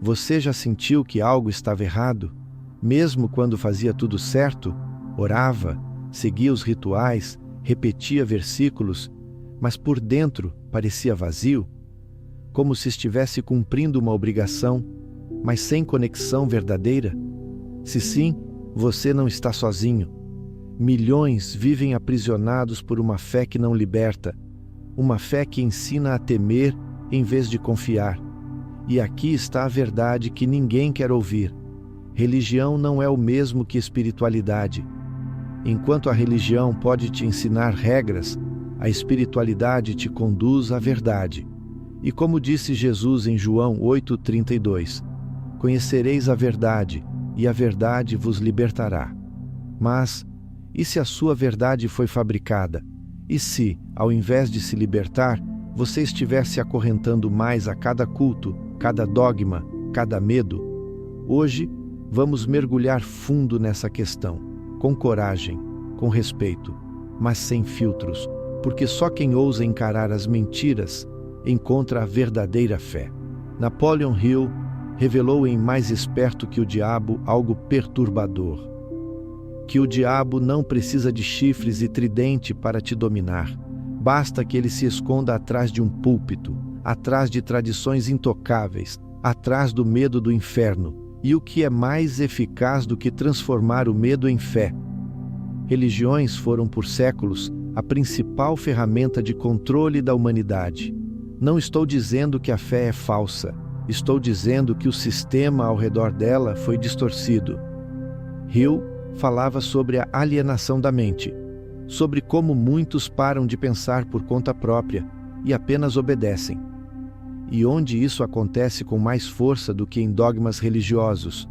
Você já sentiu que algo estava errado? Mesmo quando fazia tudo certo, orava, seguia os rituais, repetia versículos, mas por dentro parecia vazio? Como se estivesse cumprindo uma obrigação, mas sem conexão verdadeira? Se sim, você não está sozinho. Milhões vivem aprisionados por uma fé que não liberta, uma fé que ensina a temer em vez de confiar. E aqui está a verdade que ninguém quer ouvir. Religião não é o mesmo que espiritualidade. Enquanto a religião pode te ensinar regras, a espiritualidade te conduz à verdade. E como disse Jesus em João 8,32, conhecereis a verdade, e a verdade vos libertará. Mas, e se a sua verdade foi fabricada? E se, ao invés de se libertar, você estiver se acorrentando mais a cada culto, cada dogma, cada medo? Hoje, vamos mergulhar fundo nessa questão, com coragem, com respeito, mas sem filtros, porque só quem ousa encarar as mentiras encontra a verdadeira fé. Napoleon Hill revelou em Mais Esperto que o Diabo algo perturbador. Que o diabo não precisa de chifres e tridente para te dominar. Basta que ele se esconda atrás de um púlpito, atrás de tradições intocáveis, atrás do medo do inferno. E o que é mais eficaz do que transformar o medo em fé? Religiões foram por séculos a principal ferramenta de controle da humanidade. Não estou dizendo que a fé é falsa, estou dizendo que o sistema ao redor dela foi distorcido. Hill falava sobre a alienação da mente, sobre como muitos param de pensar por conta própria e apenas obedecem. E onde isso acontece com mais força do que em dogmas religiosos?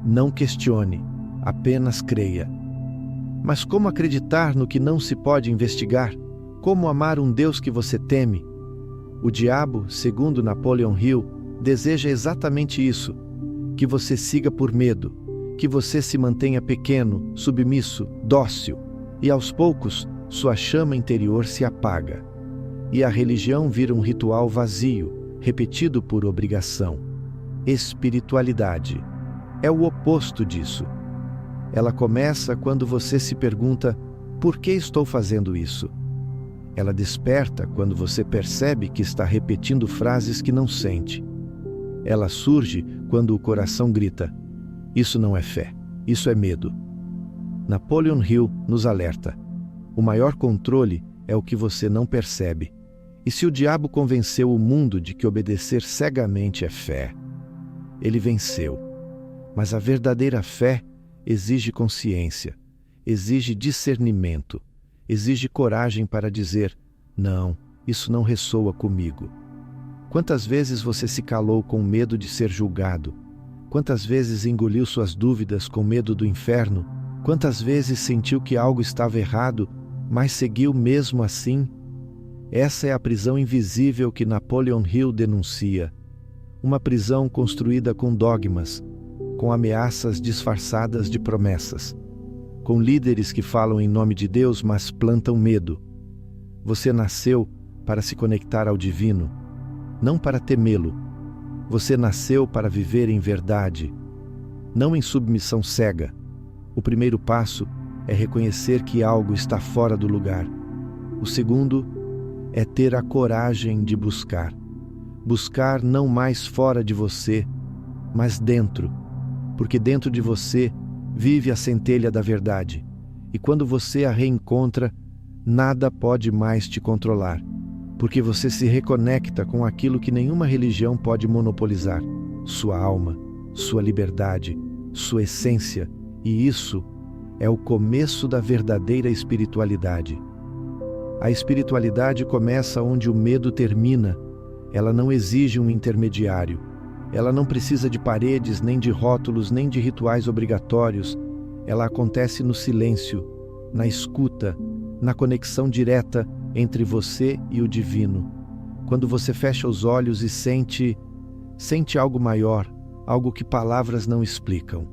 Não questione, apenas creia. Mas como acreditar no que não se pode investigar? Como amar um Deus que você teme? O diabo, segundo Napoleon Hill, deseja exatamente isso, que você siga por medo, que você se mantenha pequeno, submisso, dócil, e aos poucos sua chama interior se apaga. E a religião vira um ritual vazio, repetido por obrigação. Espiritualidade é o oposto disso. Ela começa quando você se pergunta: por que estou fazendo isso? Ela desperta quando você percebe que está repetindo frases que não sente. Ela surge quando o coração grita: isso não é fé, isso é medo. Napoleon Hill nos alerta: o maior controle é o que você não percebe. E se o diabo convenceu o mundo de que obedecer cegamente é fé, ele venceu. Mas a verdadeira fé exige consciência, exige discernimento, exige coragem para dizer: não, isso não ressoa comigo. Quantas vezes você se calou com medo de ser julgado? Quantas vezes engoliu suas dúvidas com medo do inferno? Quantas vezes sentiu que algo estava errado, mas seguiu mesmo assim? Essa é a prisão invisível que Napoleon Hill denuncia. Uma prisão construída com dogmas, com ameaças disfarçadas de promessas, com líderes que falam em nome de Deus, mas plantam medo. Você nasceu para se conectar ao divino, não para temê-lo. Você nasceu para viver em verdade, não em submissão cega. O primeiro passo é reconhecer que algo está fora do lugar. O segundo é ter a coragem de buscar. Buscar não mais fora de você, mas dentro, porque dentro de você vive a centelha da verdade. E quando você a reencontra, nada pode mais te controlar, porque você se reconecta com aquilo que nenhuma religião pode monopolizar: sua alma, sua liberdade, sua essência. E isso é o começo da verdadeira espiritualidade. A espiritualidade começa onde o medo termina. Ela não exige um intermediário. Ela não precisa de paredes, nem de rótulos, nem de rituais obrigatórios. Ela acontece no silêncio, na escuta, na conexão direta entre você e o divino. Quando você fecha os olhos e sente algo maior, algo que palavras não explicam.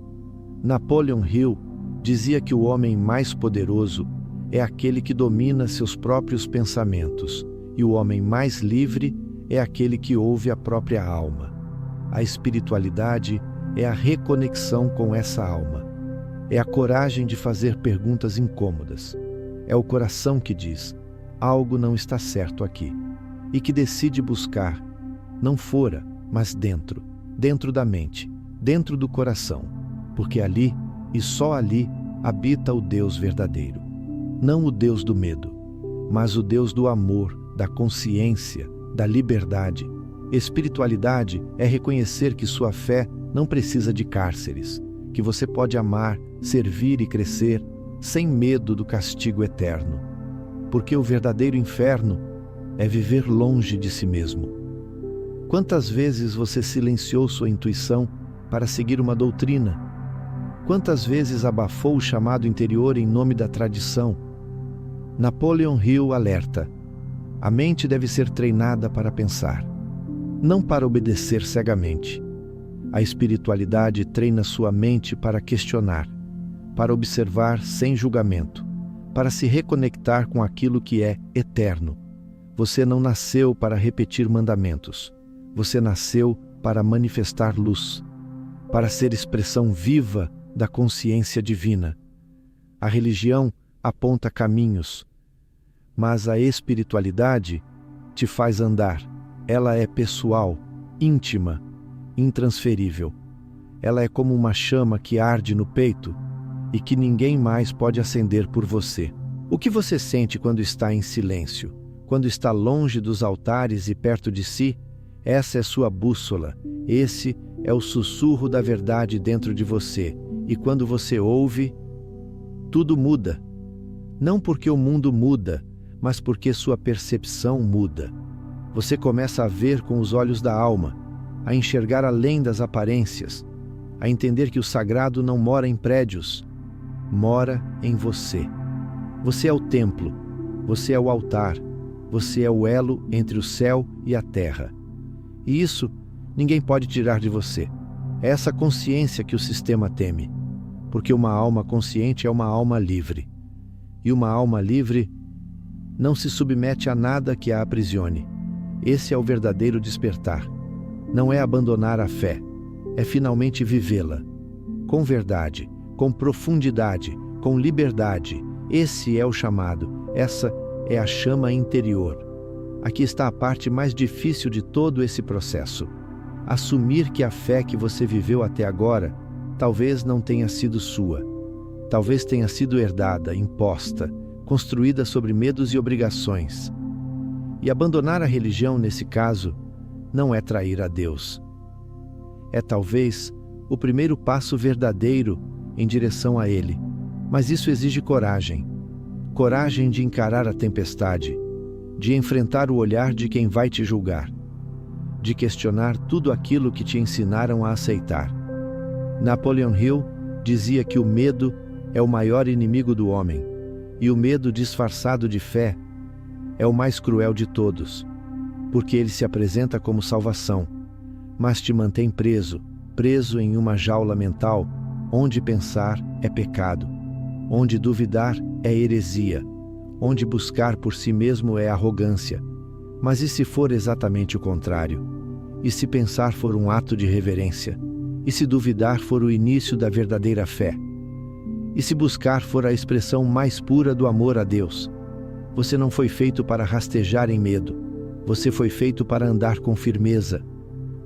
Napoleon Hill dizia que o homem mais poderoso é aquele que domina seus próprios pensamentos, e o homem mais livre é aquele que ouve a própria alma. A espiritualidade é a reconexão com essa alma. É a coragem de fazer perguntas incômodas. É o coração que diz: algo não está certo aqui. E que decide buscar, não fora, mas dentro. Dentro da mente, dentro do coração. Porque ali, e só ali, habita o Deus verdadeiro. Não o Deus do medo, mas o Deus do amor, da consciência, da liberdade. Espiritualidade é reconhecer que sua fé não precisa de cárceres, que você pode amar, servir e crescer sem medo do castigo eterno. Porque o verdadeiro inferno é viver longe de si mesmo. Quantas vezes você silenciou sua intuição para seguir uma doutrina? Quantas vezes abafou o chamado interior em nome da tradição? Napoleon Hill alerta: a mente deve ser treinada para pensar, não para obedecer cegamente. A espiritualidade treina sua mente para questionar, para observar sem julgamento, para se reconectar com aquilo que é eterno. Você não nasceu para repetir mandamentos. Você nasceu para manifestar luz, para ser expressão viva da consciência divina. A religião aponta caminhos, mas a espiritualidade te faz andar. Ela é pessoal, íntima, intransferível. Ela é como uma chama que arde no peito e que ninguém mais pode acender por você. O que você sente quando está em silêncio? Quando está longe dos altares e perto de si? Essa é sua bússola. Esse é o sussurro da verdade dentro de você. E quando você ouve, tudo muda. Não porque o mundo muda, mas porque sua percepção muda. Você começa a ver com os olhos da alma, a enxergar além das aparências, a entender que o sagrado não mora em prédios, mora em você. Você é o templo, você é o altar, você é o elo entre o céu e a terra. E isso ninguém pode tirar de você. É essa consciência que o sistema teme, porque uma alma consciente é uma alma livre. E uma alma livre não se submete a nada que a aprisione. Esse é o verdadeiro despertar. Não é abandonar a fé, é finalmente vivê-la. Com verdade, com profundidade, com liberdade. Esse é o chamado, essa é a chama interior. Aqui está a parte mais difícil de todo esse processo. Assumir que a fé que você viveu até agora talvez não tenha sido sua. Talvez tenha sido herdada, imposta, construída sobre medos e obrigações. E abandonar a religião, nesse caso, não é trair a Deus. É talvez o primeiro passo verdadeiro em direção a Ele. Mas isso exige coragem. Coragem de encarar a tempestade, de enfrentar o olhar de quem vai te julgar, de questionar tudo aquilo que te ensinaram a aceitar. Napoleon Hill dizia que o medo é o maior inimigo do homem, e o medo disfarçado de fé é o mais cruel de todos, porque ele se apresenta como salvação, mas te mantém preso em uma jaula mental, onde pensar é pecado, onde duvidar é heresia, onde buscar por si mesmo é arrogância. Mas e se for exatamente o contrário? E se pensar for um ato de reverência? E se duvidar for o início da verdadeira fé? E se buscar for a expressão mais pura do amor a Deus? Você não foi feito para rastejar em medo. Você foi feito para andar com firmeza,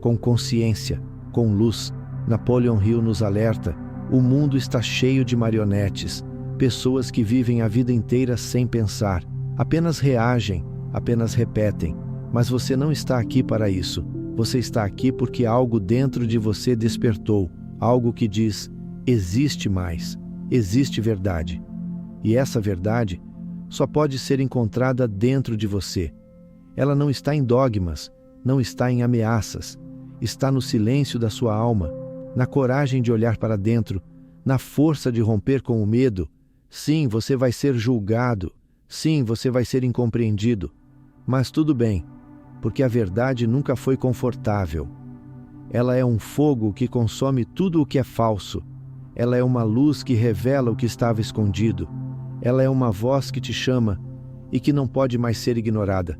com consciência, com luz. Napoleon Hill nos alerta: o mundo está cheio de marionetes, pessoas que vivem a vida inteira sem pensar, apenas reagem, apenas repetem. Mas você não está aqui para isso. Você está aqui porque algo dentro de você despertou, algo que diz: existe mais, existe verdade. E essa verdade só pode ser encontrada dentro de você. Ela não está em dogmas, não está em ameaças, está no silêncio da sua alma, na coragem de olhar para dentro, na força de romper com o medo. Sim, você vai ser julgado, sim, você vai ser incompreendido, mas tudo bem, porque a verdade nunca foi confortável. Ela é um fogo que consome tudo o que é falso. Ela é uma luz que revela o que estava escondido. Ela é uma voz que te chama e que não pode mais ser ignorada.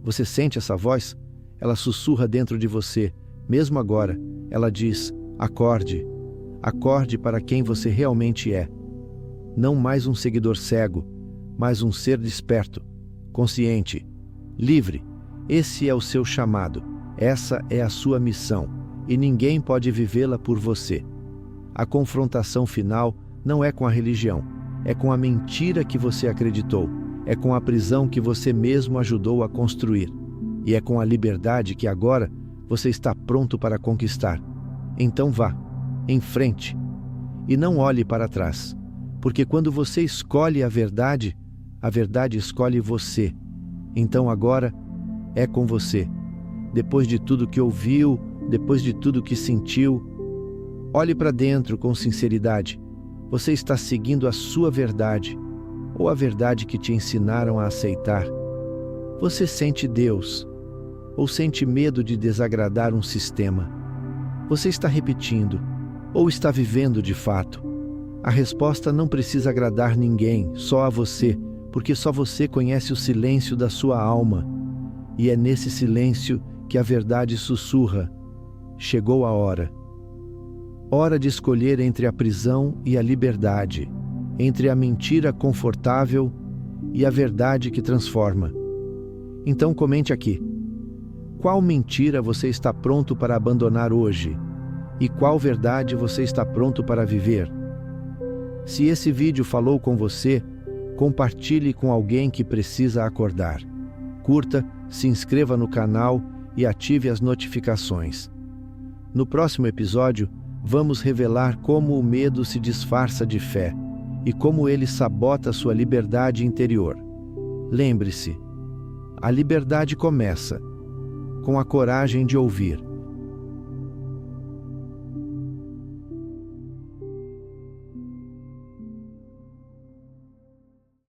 Você sente essa voz? Ela sussurra dentro de você: Mesmo agora, ela diz: acorde, acorde para quem você realmente é. Não mais um seguidor cego, mas um ser desperto, consciente, livre. Esse é o seu chamado, essa é a sua missão, e ninguém pode vivê-la por você. A confrontação final não é com a religião, é com a mentira que você acreditou, é com a prisão que você mesmo ajudou a construir, e é com a liberdade que agora você está pronto para conquistar. Então vá, em frente, e não olhe para trás, porque quando você escolhe a verdade escolhe você. Então agora é com você. Depois de tudo que ouviu, depois de tudo que sentiu, olhe para dentro com sinceridade. Você está seguindo a sua verdade, ou a verdade que te ensinaram a aceitar? Você sente Deus, ou sente medo de desagradar um sistema? Você está repetindo, ou está vivendo de fato? A resposta não precisa agradar ninguém, só a você, porque só você conhece o silêncio da sua alma. E é nesse silêncio que a verdade sussurra: chegou a hora. Hora de escolher entre a prisão e a liberdade, entre a mentira confortável e a verdade que transforma. Então comente aqui: qual mentira você está pronto para abandonar hoje? E qual verdade você está pronto para viver? Se esse vídeo falou com você, compartilhe com alguém que precisa acordar. Curta, se inscreva no canal e ative as notificações. No próximo episódio, vamos revelar como o medo se disfarça de fé e como ele sabota sua liberdade interior. Lembre-se, a liberdade começa com a coragem de ouvir.